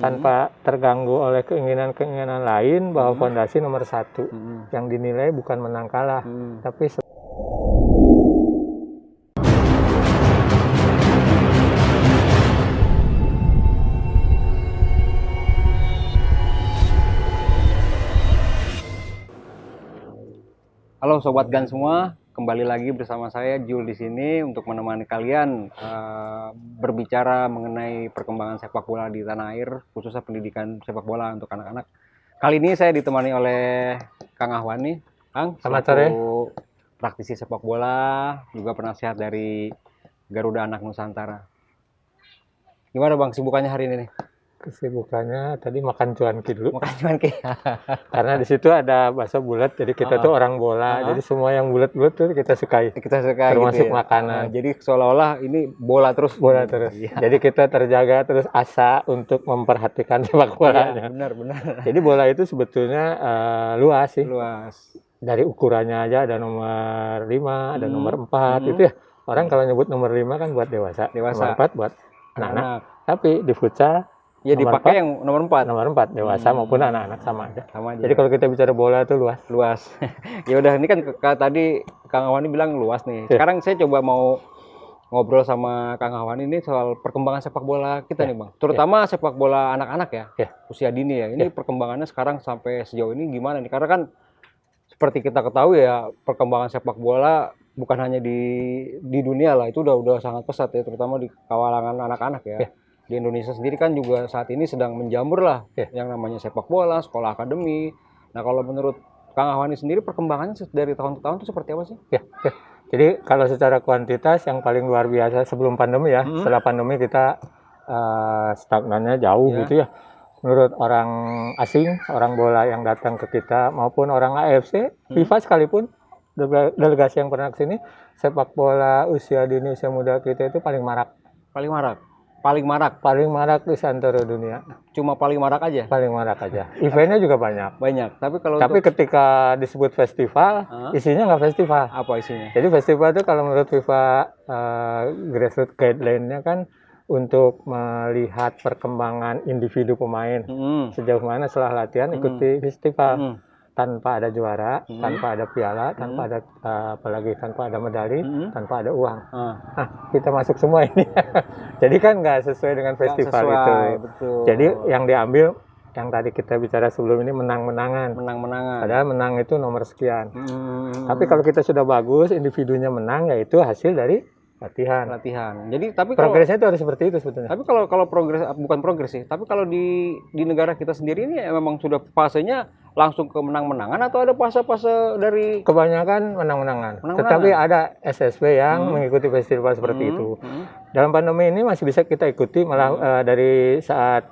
tanpa terganggu oleh keinginan-keinginan lain, bahwa fondasi nomor satu yang dinilai bukan menang kalah, tapi Halo Sobat Gan semua, kembali lagi bersama saya Jul di sini untuk menemani kalian berbicara mengenai perkembangan sepak bola di tanah air, khususnya pendidikan sepak bola untuk anak-anak. Kali ini saya ditemani oleh Kang Ahwani, Kang, selaku praktisi sepak bola, juga penasihat dari Garuda Anak Nusantara. Gimana Bang sibukannya hari ini nih? kesibukannya tadi makan cuanki dulu. Makan cuanki. Karena di situ ada bakso bulat, jadi kita tuh orang bola. Jadi semua yang bulat-bulat tuh kita sukai. Kita suka termasuk gitu ya? makanan. Jadi seolah-olah ini bola terus. Bola terus. Jadi kita terjaga terus asa untuk memperhatikan sepak bolanya. Benar. Jadi bola itu sebetulnya luas sih. Luas. Dari ukurannya aja ada nomor 5, ada nomor 4 itu ya. Orang kalau nyebut nomor 5 kan buat dewasa. Nomor 4 buat anak-anak. Tapi di futsal ya dipakai yang nomor 4. Nomor 4 dewasa maupun anak-anak sama aja. Sama aja. Jadi kalau kita bicara bola itu luas. Luas. Ya udah, ini kan tadi Kang Ahwani bilang luas nih. Sekarang saya coba mau ngobrol sama Kang Ahwani ini soal perkembangan sepak bola kita nih, Bang. Terutama sepak bola anak-anak ya. Usia dini ya. Ini perkembangannya sekarang sampai sejauh ini gimana nih? Karena kan seperti kita ketahui ya, perkembangan sepak bola bukan hanya di dunia lah, itu udah sangat pesat ya, terutama di kalangan anak-anak ya. Di Indonesia sendiri kan juga saat ini sedang menjamur lah yang namanya sepak bola, sekolah akademi. Nah kalau menurut Kang Ahwani sendiri perkembangannya dari tahun ke tahun itu seperti apa sih? Jadi kalau secara kuantitas yang paling luar biasa sebelum pandemi ya, setelah pandemi kita stagnannya jauh gitu ya. Menurut orang asing, orang bola yang datang ke kita maupun orang AFC, FIFA sekalipun, delegasi yang pernah ke sini, sepak bola usia dini usia muda kita itu paling marak. Paling marak di seantero dunia. Cuma paling marak aja? Paling marak aja. Eventnya juga banyak. Tapi ketika disebut festival, isinya nggak festival. Apa isinya? Jadi festival itu kalau menurut FIFA grassroots guideline-nya kan untuk melihat perkembangan individu pemain. Sejauh mana setelah latihan ikuti festival. Tanpa ada juara, tanpa ada piala, tanpa ada apalagi tanpa ada medali, tanpa ada uang. Kita masuk semua ini. Jadi kan nggak sesuai dengan festival itu. Betul. Jadi yang diambil yang tadi kita bicara sebelum ini menang-menangan. Padahal menang itu nomor sekian. Tapi kalau kita sudah bagus, individunya menang, yaitu hasil dari latihan. Jadi tapi progresnya itu harus seperti itu sebetulnya. Tapi kalau progres bukan progres sih. Tapi kalau di negara kita sendiri ini memang sudah fasenya langsung ke menang-menangan atau ada fase-fase dari? Kebanyakan menang-menangan. Tetapi ada SSB yang mengikuti festival seperti itu. Dalam pandemi ini masih bisa kita ikuti, malah dari saat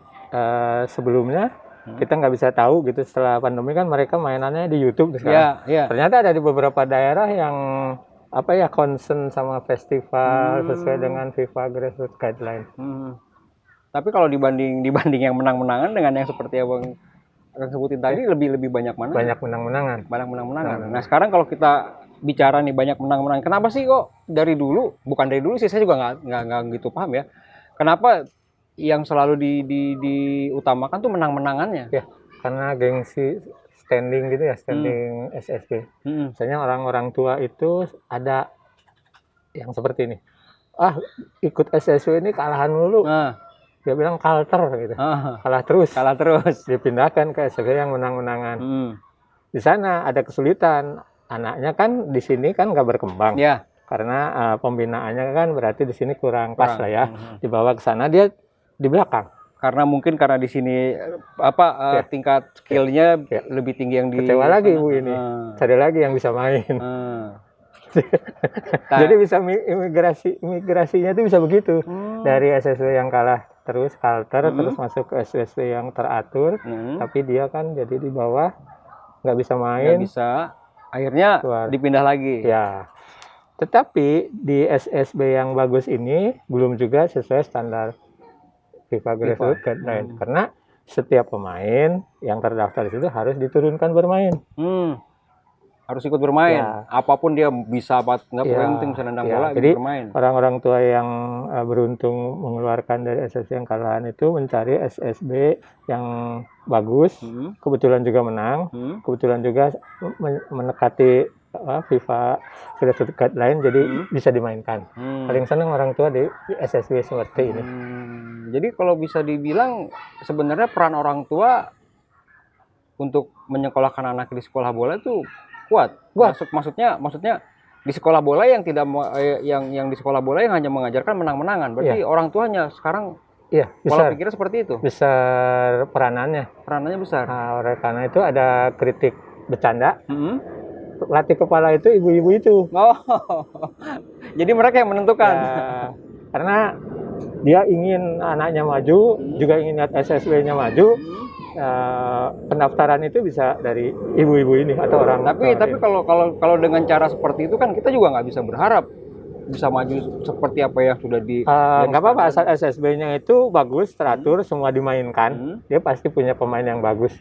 sebelumnya kita nggak bisa tahu gitu. Setelah pandemi kan mereka mainannya di YouTube sekarang. Ternyata ada di beberapa daerah yang concern sama festival sesuai dengan FIFA grassroots guideline. Tapi kalau dibanding yang menang-menangan dengan yang seperti Abang sebutin tadi, lebih banyak mana? Banyak menang-menangan. Nah sekarang kalau kita bicara nih banyak menang-menangan, kenapa sih kok dari dulu? Bukan dari dulu sih, saya juga nggak gitu paham ya. Kenapa yang selalu diutamakan tuh menang-menangannya? Karena gengsi standing gitu ya, standing SSB. Misalnya orang-orang tua itu ada yang seperti ini. Ikut SSB ini kalahan dulu. Dia bilang kalter gitu. Kalah terus. Dipindahkan ke SSB yang menang-menangan. Di sana ada kesulitan. Anaknya kan di sini kan nggak berkembang. Karena pembinaannya kan berarti di sini kurang pas lah ya. Dibawa ke sana dia di belakang. Karena di sini tingkat skillnya lebih tinggi yang di. Kecewa lagi ibu ini, cari lagi yang bisa main. Jadi bisa imigrasinya itu bisa begitu. Dari SSW yang kalah terus kalter, terus masuk ke SSW yang teratur, tapi dia kan jadi di bawah nggak bisa main. Nggak bisa, akhirnya dipindah lagi. Ya. Tetapi di SSB yang bagus ini belum juga sesuai standar FIFA grassroots guideline. Karena setiap pemain yang terdaftar di situ harus diturunkan bermain. Harus ikut bermain. Ya. Apapun dia bisa apa enggak, Ya, yang penting bisa nendang ya. bola, Jadi bermain. orang-orang tua yang beruntung mengeluarkan dari SSB yang kalahan itu mencari SSB yang bagus, kebetulan juga menang, kebetulan juga mendekati FIFA Federation Guideline, jadi bisa dimainkan. Paling senang orang tua di SSB seperti ini. Jadi kalau bisa dibilang sebenarnya peran orang tua untuk menyekolahkan anak di sekolah bola itu kuat. Maksudnya di sekolah bola yang tidak yang di sekolah bola yang hanya mengajarkan menang-menangan. Berarti orang tuanya sekarang pola pikirnya seperti itu. Besar peranannya. Peranannya besar. Nah, oleh karena itu ada kritik bercanda. Latih kepala itu ibu-ibu itu. Oh. Jadi mereka yang menentukan. Ya, karena dia ingin anaknya maju, juga ingin lihat SSB-nya maju. Pendaftaran itu bisa dari ibu-ibu ini atau orang. Tapi kalau dengan cara seperti itu kan kita juga nggak bisa berharap bisa maju seperti apa yang sudah di. Nggak apa-apa, asal SSB-nya itu bagus, teratur, semua dimainkan, dia pasti punya pemain yang bagus.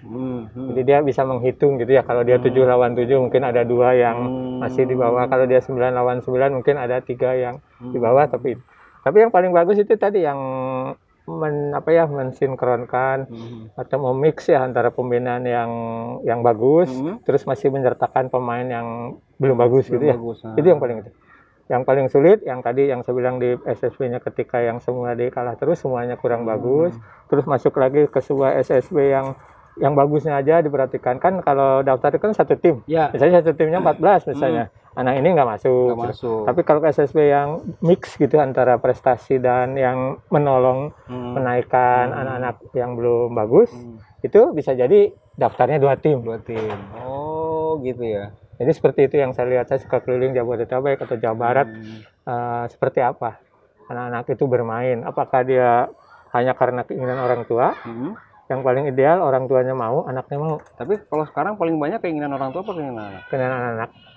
Jadi dia bisa menghitung gitu ya. Kalau dia 7 lawan 7 mungkin ada 2 yang masih di bawah. Kalau dia 9 lawan 9 mungkin ada 3 yang di bawah. Tapi yang paling bagus itu tadi yang mensinkronkan atau memix ya antara pembinaan yang bagus, terus masih menyertakan pemain yang belum bagus gitu ya. Itu yang paling itu. Yang paling sulit yang tadi yang saya bilang di SSB-nya, ketika yang semua dikalah terus semuanya kurang bagus, terus masuk lagi ke sebuah SSB yang bagusnya aja diperhatikan. Kan kalau daftar itu kan satu tim, misalnya satu timnya 14 misalnya, anak ini nggak masuk. Tapi kalau ke SSB yang mix gitu antara prestasi dan yang menolong menaikkan anak-anak yang belum bagus, itu bisa jadi daftarnya 2 tim. Oh gitu ya. Jadi seperti itu yang saya lihat. Saya suka keliling Jabodetabek atau Jawa Barat, seperti apa anak-anak itu bermain. Apakah dia hanya karena keinginan orang tua? Yang paling ideal orang tuanya mau, anaknya mau. Tapi kalau sekarang paling banyak keinginan orang tua apa keinginan anak?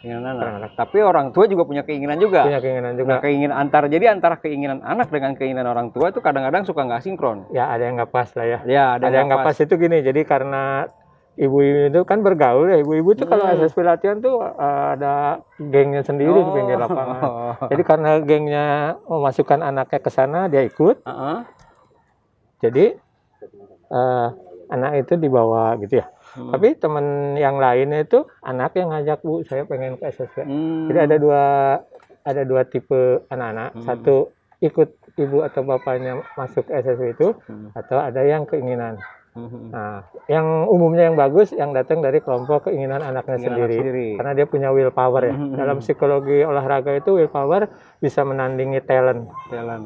Keinginan anak. Tapi orang tua juga punya keinginan juga. Nah, jadi antara keinginan anak dengan keinginan orang tua itu kadang-kadang suka nggak sinkron. Ya ada yang nggak pas lah ya. Ada yang nggak pas itu gini. Jadi karena ibu itu kan bergaul ya, ibu-ibu tuh kalau SSB latihan tuh ada gengnya sendiri di pinggir lapangan. Jadi karena gengnya memasukkan anaknya ke sana, dia ikut. Jadi anak itu dibawa gitu ya. Tapi teman yang lainnya itu anak yang ngajak, Bu, saya pengen ke SSB. Jadi ada dua tipe anak-anak. Satu ikut ibu atau bapaknya masuk SSB itu, atau ada yang keinginan. Nah, yang umumnya yang bagus yang datang dari kelompok keinginan anaknya sendiri. Karena dia punya willpower ya. Dalam psikologi olahraga itu willpower bisa menandingi talent.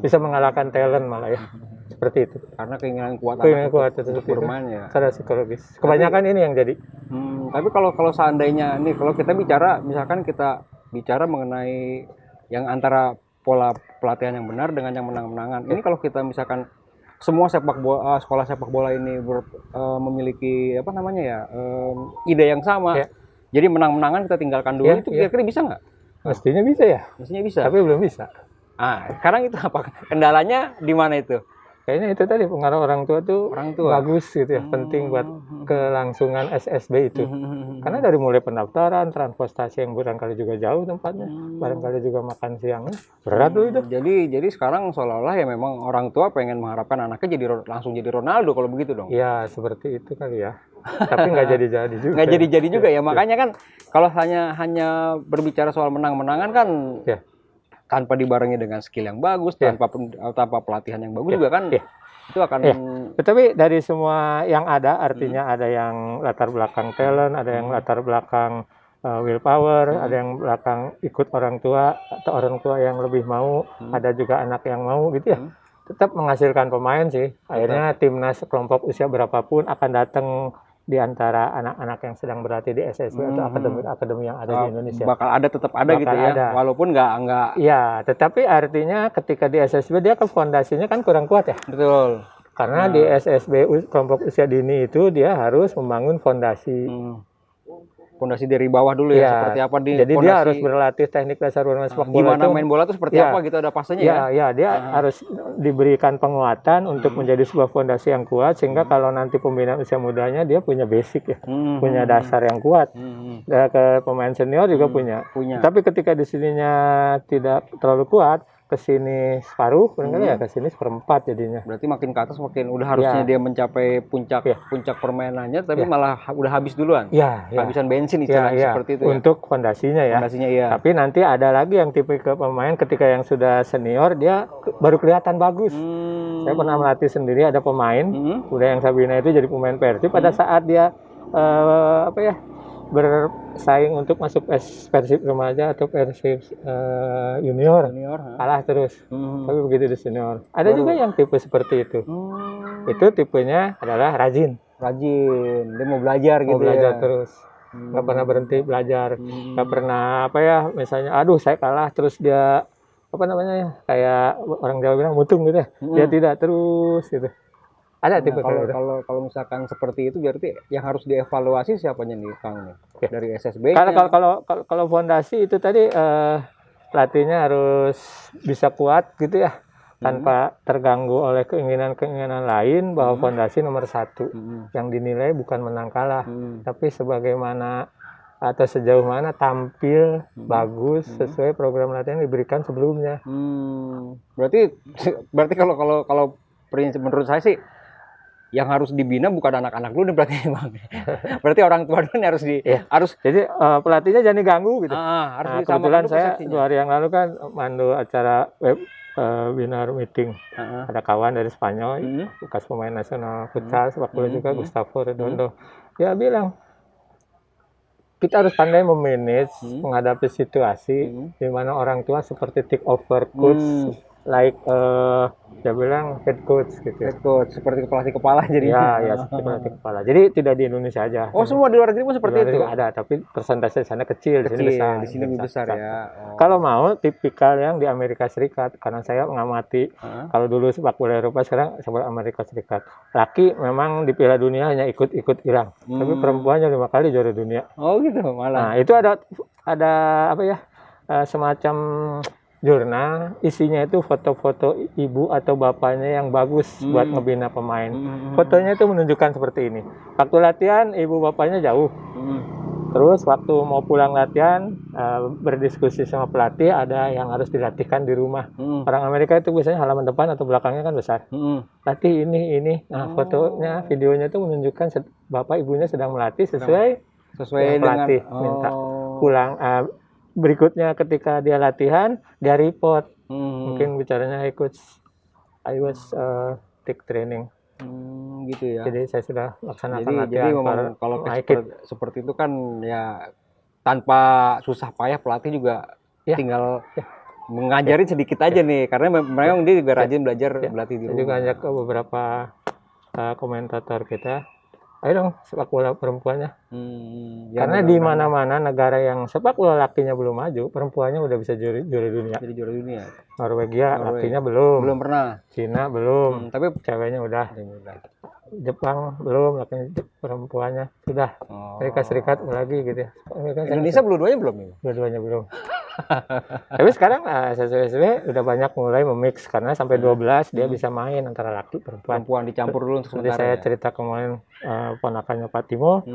Bisa mengalahkan talent malah ya. Seperti itu. Karena keinginan kuat untuk bermain ya. Secara psikologis. Kebanyakan ini yang jadi. Tapi kalau seandainya nih, kalau kita misalkan kita bicara mengenai yang antara pola pelatihan yang benar dengan yang menang-menangan. Ini kalau kita misalkan semua sekolah sepak bola ini memiliki ide yang sama. Jadi menang-menangan kita tinggalkan dulu, itu kira-kira bisa nggak? Mestinya bisa ya. Mestinya bisa. Tapi belum bisa. Sekarang itu apa? Kendalanya di mana itu? Kayaknya itu tadi pengaruh orang tua tuh bagus gitu ya, penting buat kelangsungan SSB itu. Karena dari mulai pendaftaran, transportasi yang barangkali juga jauh tempatnya, barangkali juga makan siangnya berat loh itu. Jadi sekarang seolah-olah ya memang orang tua pengen mengharapkan anaknya langsung jadi Ronaldo kalau begitu dong. Ya seperti itu kali ya. Tapi nggak jadi-jadi juga. Nggak jadi-jadi juga ya. Makanya kan kalau hanya berbicara soal menang-menangan kan. Tanpa dibarengi dengan skill yang bagus, tanpa pelatihan yang bagus juga kan, itu akan. Tetapi dari semua yang ada, artinya ada yang latar belakang talent, ada yang latar belakang willpower, ada yang belakang ikut orang tua atau orang tua yang lebih mau, ada juga anak yang mau gitu ya. Tetap menghasilkan pemain sih. Akhirnya timnas kelompok usia berapapun akan datang di antara anak-anak yang sedang berlatih di SSB atau akademi yang ada di Indonesia. Tetap ada gitu ya. Ada. Walaupun nggak. Iya, tetapi artinya ketika di SSB dia kan fondasinya kan kurang kuat ya. Betul. Karena di SSB kelompok usia dini itu dia harus membangun fondasi. Pondasi dari bawah dulu ya, seperti apa di jadi dia pondasi, harus berlatih teknik dasar bermain sepak bola gimana itu. main bola tuh seperti apa gitu, ada fasenya ya. Ya, dia harus diberikan penguatan untuk menjadi sebuah fondasi yang kuat sehingga kalau nanti pembinaan usia mudanya dia punya basic ya, punya dasar yang kuat. Ke pemain senior juga punya. Tapi ketika di sininya tidak terlalu kuat, ke sini separuh, barangkali ya ke sini seperempat jadinya. Berarti makin ke atas makin udah harusnya dia mencapai puncak permainannya, tapi malah udah habis duluan. Habisan bensin istilahnya seperti itu. Untuk fondasinya ya. Fondasinya iya. Tapi nanti ada lagi yang tipe ke pemain ketika yang sudah senior dia baru kelihatan bagus. Saya pernah melatih sendiri, ada pemain, udah yang Sabina itu jadi pemain Persib pada saat dia bersaing untuk masuk Persib remaja atau Persib junior, kalah terus. Tapi begitu di senior. Ada juga yang tipe seperti itu. Itu tipenya adalah rajin. Dia mau belajar gitu. Mau belajar terus. Nggak pernah berhenti belajar. Nggak pernah misalnya, aduh saya kalah terus dia kayak orang Jawa bilang mutung gitu ya. Dia tidak terus gitu. Ada tipe kalau misalkan seperti itu berarti yang harus dievaluasi siapanya nih Kang nih? Dari SSB. Kalau fondasi itu tadi pelatihnya harus bisa kuat gitu ya, tanpa terganggu oleh keinginan lain, bahwa fondasi nomor satu yang dinilai bukan menang kalah, tapi sebagaimana atau sejauh mana tampil bagus sesuai program latihan yang diberikan sebelumnya. Berarti kalau prinsip menurut saya sih yang harus dibina bukan anak-anak dulu nih berarti Bang. Berarti orang tua dulu nih harus. Jadi pelatihnya jangan diganggu gitu. Kebetulan saya 2 hari yang lalu kan mandu acara webinar meeting. Ada kawan dari Spanyol, bekas pemain nasional futsal sepak bola juga, Gustavo Redondo. Dia bilang kita harus pandai memanage, menghadapi situasi di mana orang tua seperti take over coach, like dia bilang head coach gitu. Head coach seperti pelatih kepala jadi. Ya seperti pelatih kepala. Jadi tidak di Indonesia aja. Oh, semua di luar negeri pun seperti itu. Ada, tapi persentase di sana kecil, di sini besar. Di sini lebih besar ya. Kalau mau tipikal yang di Amerika Serikat, karena saya mengamati kalau dulu sepak bola Eropa, sekarang sepak Amerika Serikat. Laki memang di Piala Dunia hanya ikut hilang, tapi perempuannya 5 kali juara dunia. Oh gitu malah. Nah, itu ada semacam jurnal, isinya itu foto-foto ibu atau bapaknya yang bagus buat ngebina pemain. Fotonya itu menunjukkan seperti ini. Waktu latihan ibu bapaknya jauh. Terus waktu mau pulang latihan berdiskusi sama pelatih, ada yang harus dilatihkan di rumah. Orang Amerika itu biasanya halaman depan atau belakangnya kan besar. Latih ini. Nah, fotonya, videonya itu menunjukkan bapak ibunya sedang melatih sesuai yang pelatih minta. Pulang berikutnya ketika dia latihan, dia report. Mungkin bicaranya I was take training. Gitu ya. Jadi saya sudah laksanakan latihan. Jadi memang kalau seperti itu kan ya tanpa susah payah pelatih juga tinggal mengajari sedikit aja nih, karena memang dia juga rajin belajar berlatih di rumah. Juga ajak ke beberapa komentator kita. Ayo dong sepak bola perempuannya. Karena di mana-mana negara yang sepak bola lakinya belum maju, perempuannya udah bisa juara dunia. Jadi juara dunia. Norwegia lakinya belum. Belum pernah. Cina belum. Tapi ceweknya udah. Jepang belum, lakinya perempuannya sudah. Amerika Serikat lagi gitu ya. Indonesia dua-duanya belum ya? Dua-duanya belum. Tapi sekarang SSB udah banyak mulai memix, karena sampai 12 dia bisa main antara laki perempuan. Perempuan dicampur dulu untuk sementara. Saya cerita kemarin ponakannya Pak Timo,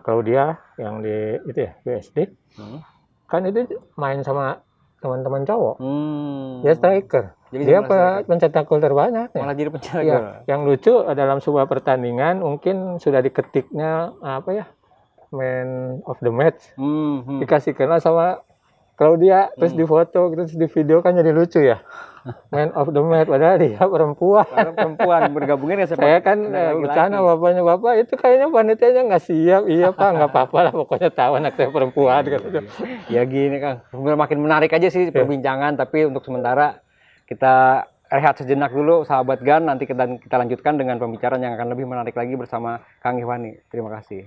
Claudia yang di itu ya BSD, kan itu main sama teman-teman cowok. Dia striker. Jadi dia pencetak gol terbanyak. Malah jadi pencetak gol. Yang lucu dalam sebuah pertandingan mungkin sudah diketiknya man of the match, dikasihkanlah sama Claudia, terus difoto, terus di video kan jadi lucu ya. Man of the match, padahal dia perempuan. Bergabungin ya. Saya kan bercanda bapaknya, bapak itu kayaknya panitianya nggak siap. Iya Pak, nggak apa-apa lah, pokoknya tahu anak saya perempuan. Ya gini Kang, makin menarik aja sih perbincangan, tapi untuk sementara kita rehat sejenak dulu sahabat GAN, nanti kita lanjutkan dengan pembicaraan yang akan lebih menarik lagi bersama Kang Ihwani. Terima kasih.